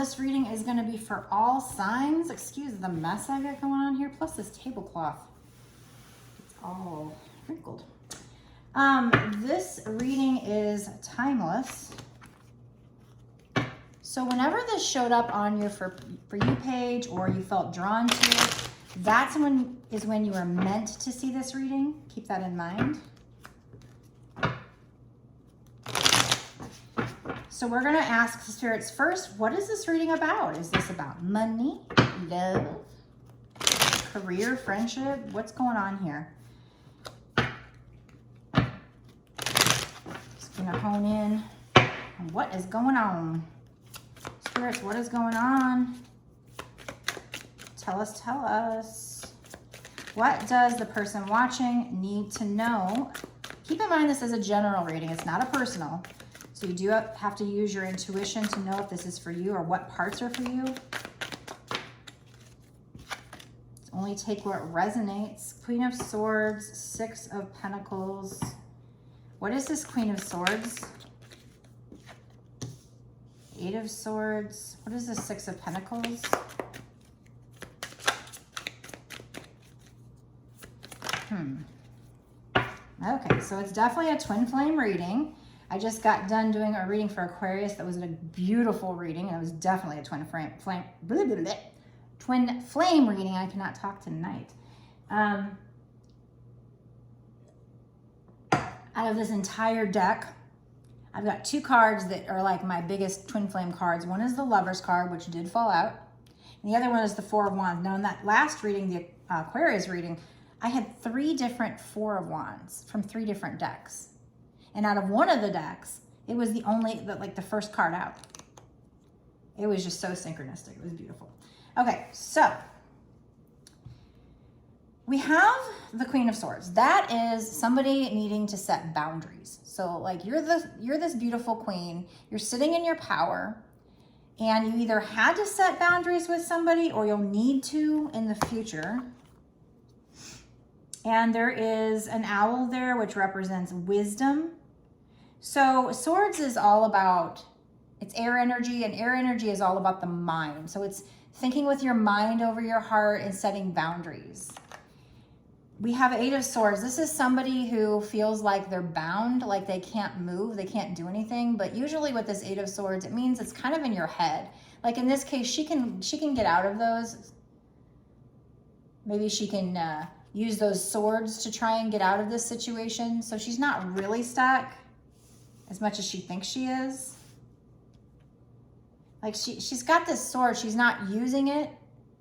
this reading is going to be for all signs. Excuse the mess I got going on here. Plus this tablecloth. It's all wrinkled. This reading is timeless. So whenever this showed up on your For You page or you felt drawn to it, that's when you were meant to see this reading. Keep that in mind. So we're going to ask the spirits first, what is this reading about? Is this about money, love, career, friendship? What's going on here? Just going to hone in on what is going on. Spirits, what is going on? Tell us. What does the person watching need to know? Keep in mind this is a general reading. It's not a personal. So you do have to use your intuition to know if this is for you or what parts are for you. Only take what resonates. Queen of Swords, Six of Pentacles. What is this Queen of Swords? Eight of Swords. What is the Six of Pentacles? Okay, so it's definitely a twin flame reading. I just got done doing a reading for Aquarius that was a beautiful reading, and it was definitely a twin flame reading. I cannot talk tonight. Out of this entire deck, I've got two cards that are like my biggest twin flame cards. One is the Lover's card, which did fall out. And the other one is the Four of Wands. Now in that last reading, the Aquarius reading, I had 3 different Four of Wands from 3 different decks. And out of one of the decks, it was the first card out. It was just so synchronistic. It was beautiful. Okay, so we have the Queen of Swords. That is somebody needing to set boundaries. So like you're this beautiful queen, you're sitting in your power, and you either had to set boundaries with somebody or you'll need to in the future. And there is an owl there, which represents wisdom. So swords is all about, it's air energy, and air energy is all about the mind. So it's thinking with your mind over your heart and setting boundaries. We have Eight of Swords. This is somebody who feels like they're bound, like they can't move, they can't do anything. But usually with this Eight of Swords, it means it's kind of in your head. Like in this case, she can get out of those. Maybe she can use those swords to try and get out of this situation. So she's not really stuck as much as she thinks she is. Like she's got this sword, she's not using it,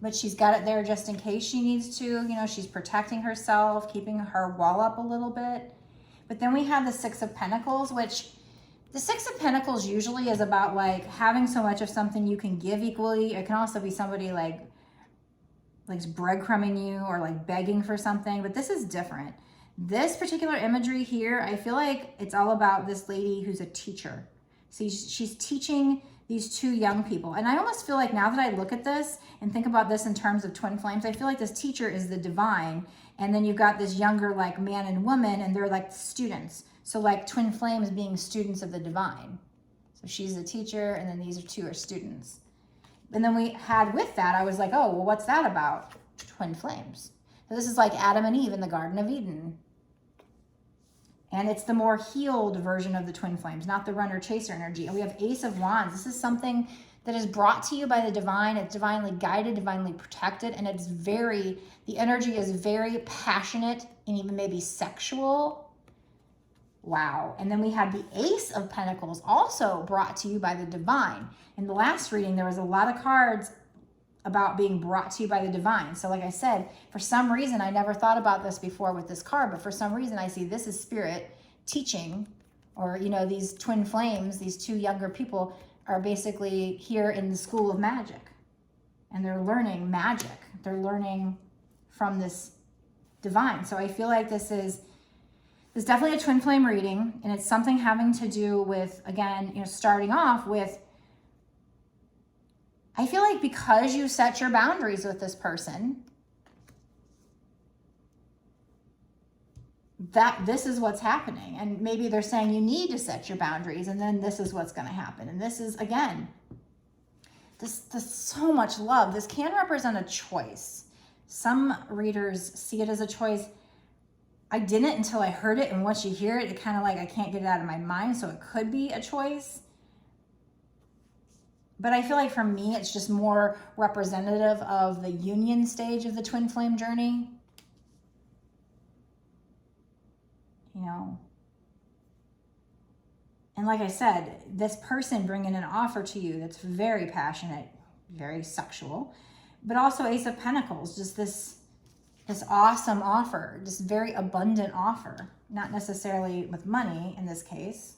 but she's got it there just in case she needs to. You know, she's protecting herself, keeping her wall up a little bit. But then we have the Six of Pentacles, which the Six of Pentacles usually is about like having so much of something you can give equally. It can also be somebody like breadcrumbing you or like begging for something, but this is different. This particular imagery here, I feel like it's all about this lady who's a teacher. See, she's teaching these 2 young people. And I almost feel like now that I look at this and think about this in terms of twin flames, I feel like this teacher is the divine. And then you've got this younger like man and woman, and they're like students. So like twin flames being students of the divine. So she's a teacher, and then these 2 are students. And then we had with that, I was like, oh, well, what's that about? Twin flames. So this is like Adam and Eve in the Garden of Eden. And it's the more healed version of the twin flames, not the runner-chaser energy. And we have Ace of Wands. This is something that is brought to you by the divine. It's divinely guided, divinely protected, and it's the energy is very passionate and even maybe sexual. Wow. And then we have the Ace of Pentacles, also brought to you by the divine. In the last reading, there was a lot of cards about being brought to you by the divine. So like I said, for some reason, I never thought about this before with this card, but for some reason I see this is spirit teaching, or, you know, these twin flames, these 2 younger people are basically here in the school of magic, and they're learning magic. They're learning from this divine. So I feel like this is definitely a twin flame reading, and it's something having to do with, again, you know, starting off with, I feel like because you set your boundaries with this person, that this is what's happening. And maybe they're saying you need to set your boundaries, and then this is what's going to happen. And this is, again, this so much love. This can represent a choice. Some readers see it as a choice. I didn't until I heard it, and once you hear it, it kind of like, I can't get it out of my mind, so it could be a choice. But I feel like for me, it's just more representative of the union stage of the twin flame journey. You know, and like I said, this person bringing an offer to you that's very passionate, very sexual, but also Ace of Pentacles, just this awesome offer, this very abundant offer, not necessarily with money in this case.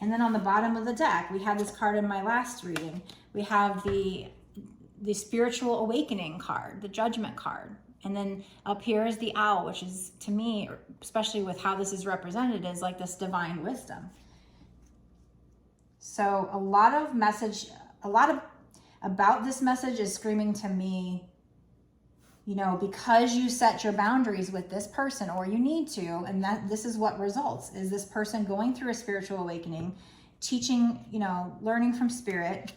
And then on the bottom of the deck, we have this card in my last reading. We have the spiritual awakening card, the judgment card. And then up here is the owl, which is, to me, especially with how this is represented, is like this divine wisdom. So a lot about this message is screaming to me, you know, because you set your boundaries with this person, or you need to, and that this is what results, is this person going through a spiritual awakening, teaching, you know, learning from spirit.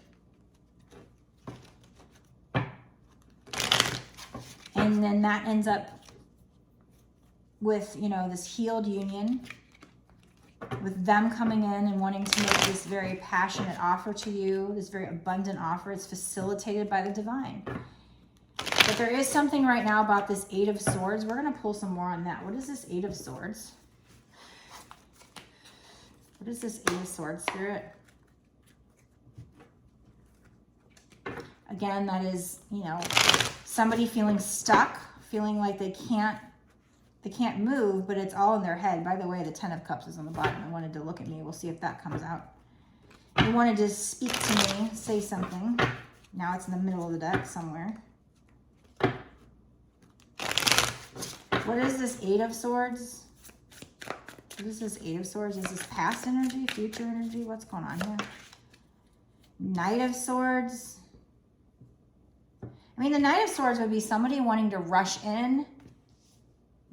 And then that ends up with, you know, this healed union, with them coming in and wanting to make this very passionate offer to you, this very abundant offer. It's facilitated by the divine. But there is something right now about this Eight of Swords. We're going to pull some more on that. What is this Eight of Swords? What is this Eight of Swords, Spirit? Again, that is, you know, somebody feeling stuck, feeling like they can't move, but it's all in their head. By the way, the Ten of Cups is on the bottom. I wanted to look at me. We'll see if that comes out. You wanted to speak to me, say something. Now it's in the middle of the deck somewhere. What is this Eight of Swords? What is this Eight of Swords? Is this past energy, future energy? What's going on here? Knight of Swords. I mean, the Knight of Swords would be somebody wanting to rush in,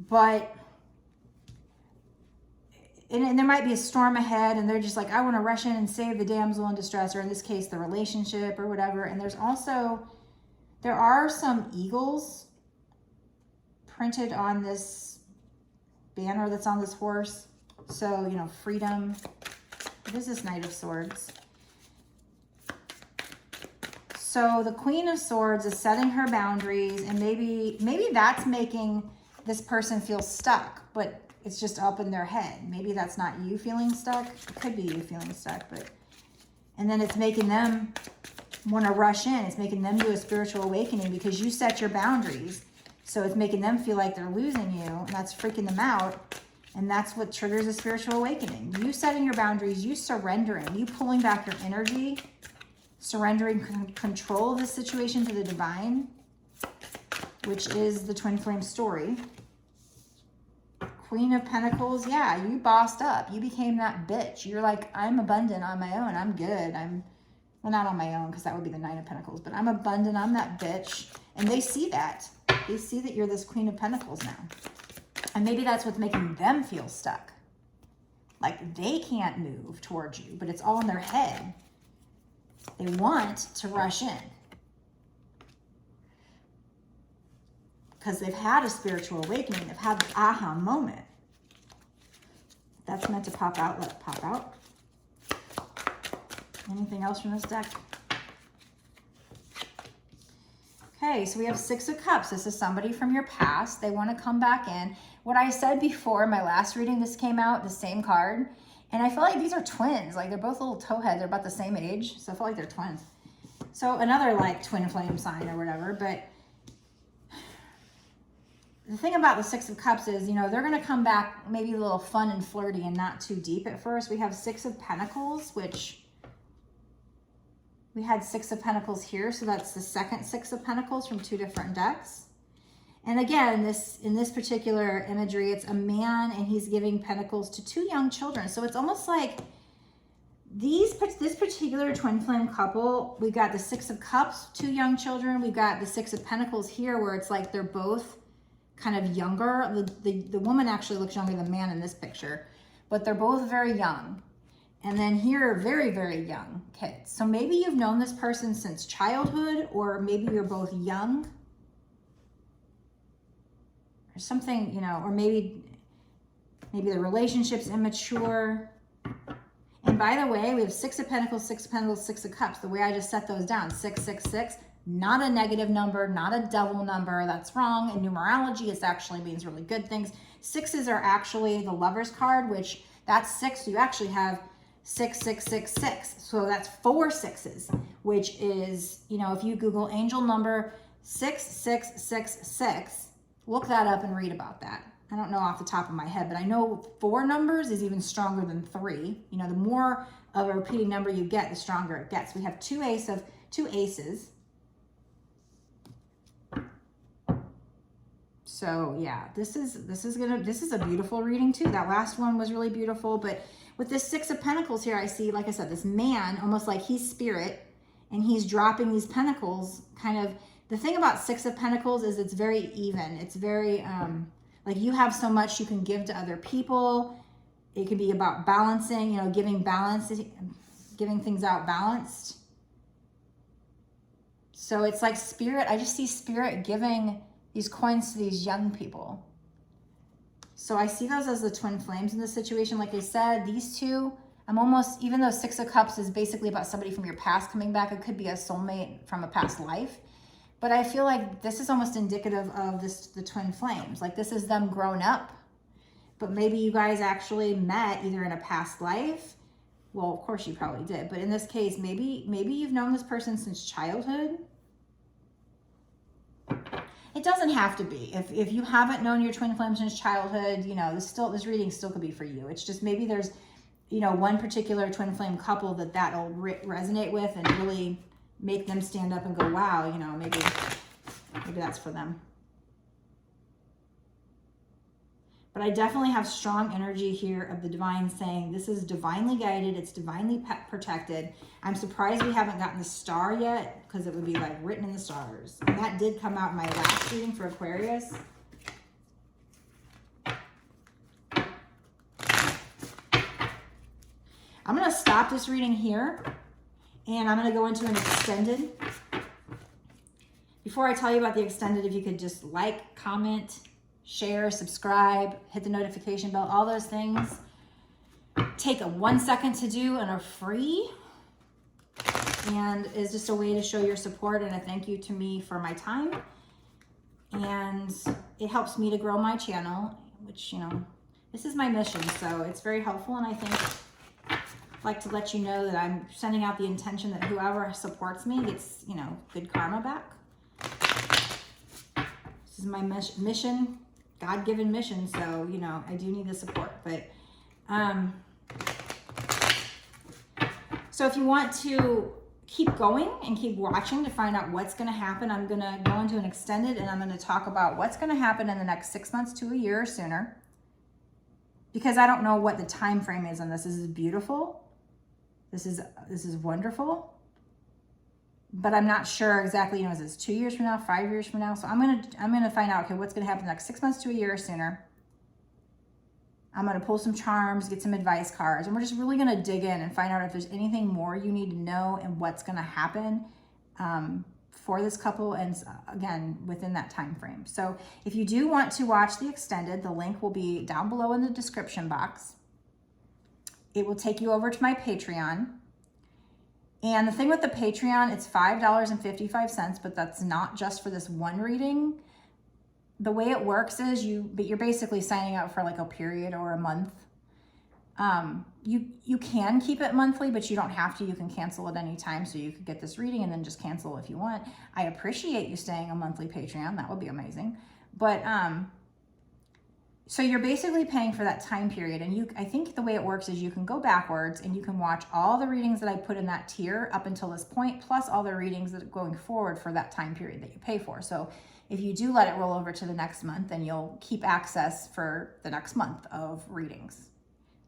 but and there might be a storm ahead, and they're just like, I want to rush in and save the damsel in distress, or in this case, the relationship or whatever. And there are some eagles printed on this banner that's on this horse. So, you know, freedom. What is this Knight of Swords? So the Queen of Swords is setting her boundaries, and maybe that's making this person feel stuck, but it's just up in their head. Maybe that's not you feeling stuck. It could be you feeling stuck, and then it's making them want to rush in. It's making them do a spiritual awakening because you set your boundaries. So it's making them feel like they're losing you, and that's freaking them out. And that's what triggers a spiritual awakening. You setting your boundaries, you surrendering, you pulling back your energy, surrendering control of the situation to the divine, which is the twin flame story. Queen of Pentacles, yeah, you bossed up. You became that bitch. You're like, I'm abundant on my own. I'm good. Well, not on my own, because that would be the Nine of Pentacles, but I'm abundant. I'm that bitch. And they see that. They see that you're this Queen of Pentacles now. And maybe that's what's making them feel stuck. Like they can't move towards you, but it's all in their head. They want to rush in because they've had a spiritual awakening. They've had the aha moment. If that's meant to pop out, let it pop out. Anything else from this deck? Okay, so we have Six of Cups. This is somebody from your past. They want to come back in. What I said before, my last reading, this came out, the same card. And I feel like these are twins. Like they're both little towheads. They're about the same age. So I feel like they're twins. So another like twin flame sign or whatever. But the thing about the Six of Cups is, you know, they're going to come back maybe a little fun and flirty and not too deep at first. We have Six of Pentacles, which we had Six of Pentacles here. So that's the second Six of Pentacles from two different decks. And again, in this particular imagery, it's a man and he's giving pentacles to two young children. So it's almost like this particular twin flame couple, we've got the Six of Cups, two young children. We've got the Six of Pentacles here where it's like they're both kind of younger. The woman actually looks younger than the man in this picture, but they're both very young. And then here, very, very young kids. So maybe you've known this person since childhood, or maybe you're both young. Or something, you know, or maybe the relationship's immature. And by the way, we have 6 of Pentacles, 6 of Pentacles, 6 of Cups. The way I just set those down, 6, 6, 6, not a negative number, not a devil number. That's wrong. In numerology, it actually means really good things. 6s are actually the Lover's card, which that's 6. So you actually have 6, 6, 6, 6. So that's 4 6s, which is, you know, if you Google angel number 6666, look that up and read about that. I don't know off the top of my head, but I know 4 numbers is even stronger than 3. You know, the more of a repeating number you get, the stronger it gets. We have 2 aces. So yeah, this is a beautiful reading too. That last one was really beautiful, but with this 6 of Pentacles here, I see, like I said, this man, almost like he's spirit, and he's dropping these pentacles. Kind of, the thing about 6 of Pentacles is it's very even. It's very, like you have so much you can give to other people. It can be about balancing, you know, giving things out balanced. So it's like spirit, I just see spirit giving these coins to these young people. So I see those as the twin flames in this situation. Like I said, these two, I'm almost, even though 6 of Cups is basically about somebody from your past coming back, it could be a soulmate from a past life. But I feel like this is almost indicative of the twin flames. Like this is them grown up, but maybe you guys actually met either in a past life. Well, of course you probably did. But in this case, maybe you've known this person since childhood. It doesn't have to be. If you haven't known your twin flame since childhood, you know, this reading still could be for you. It's just maybe there's, you know, one particular twin flame couple that'll resonate with and really make them stand up and go, wow, you know, maybe that's for them. But I definitely have strong energy here of the divine saying this is divinely guided, it's divinely protected. I'm surprised we haven't gotten the star yet, because it would be like written in the stars. And that did come out in my last reading for Aquarius. I'm going to stop this reading here, and I'm going to go into an extended. Before I tell you about the extended, if you could just like, comment, share, subscribe, hit the notification bell, all those things. Take a 1 second to do and are free, and is just a way to show your support and a thank you to me for my time. And it helps me to grow my channel, which, you know, this is my mission, so it's very helpful. And I think I'd like to let you know that I'm sending out the intention that whoever supports me gets, you know, good karma back. This is my mission, God-given mission, so, you know, I do need the support. But so if you want to keep going and keep watching to find out what's going to happen, I'm going to go into an extended, and I'm going to talk about what's going to happen in the next 6 months to a year or sooner, because I don't know what the time frame is on this. This is beautiful. This is wonderful. But I'm not sure exactly, you know, is this 2 years from now, 5 years from now? So I'm gonna find out, okay, what's gonna happen the next 6 months to a year or sooner. I'm gonna pull some charms, get some advice cards, and we're just really gonna dig in and find out if there's anything more you need to know and what's gonna happen for this couple, and again, within that time frame. So if you do want to watch the extended, the link will be down below in the description box. It will take you over to my Patreon. And the thing with the Patreon, it's $5.55, but that's not just for this one reading. The way it works is you're basically signing up for like a period or a month. You can keep it monthly, but you don't have to. You can cancel at any time, so you could get this reading and then just cancel if you want. I appreciate you staying a monthly Patreon. That would be amazing. But so you're basically paying for that time period, and I think the way it works is you can go backwards and you can watch all the readings that I put in that tier up until this point, plus all the readings that are going forward for that time period that you pay for. So if you do let it roll over to the next month, then you'll keep access for the next month of readings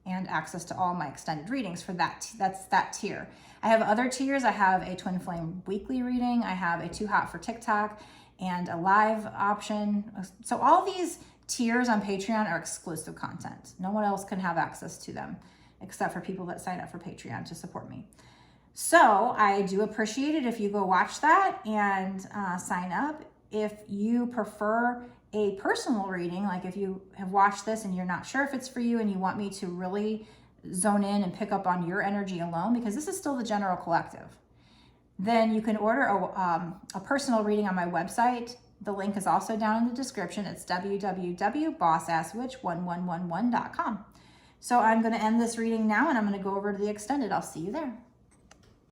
and access to all my extended readings for that. That's that tier. I have other tiers. I have a Twin Flame weekly reading. I have a Too Hot for TikTok and a live option. So all these tiers on Patreon are exclusive content. No one else can have access to them. except for people that sign up for Patreon to support me. So I do appreciate it if you go watch that and sign up. If you prefer a personal reading, like if you have watched this and you're not sure if it's for you and you want me to really zone in and pick up on your energy alone, because this is still the general collective, then you can order a personal reading on my website. The link is also down in the description. It's www.bossasswitch1111.com. So I'm going to end this reading now and I'm going to go over to the extended. I'll see you there.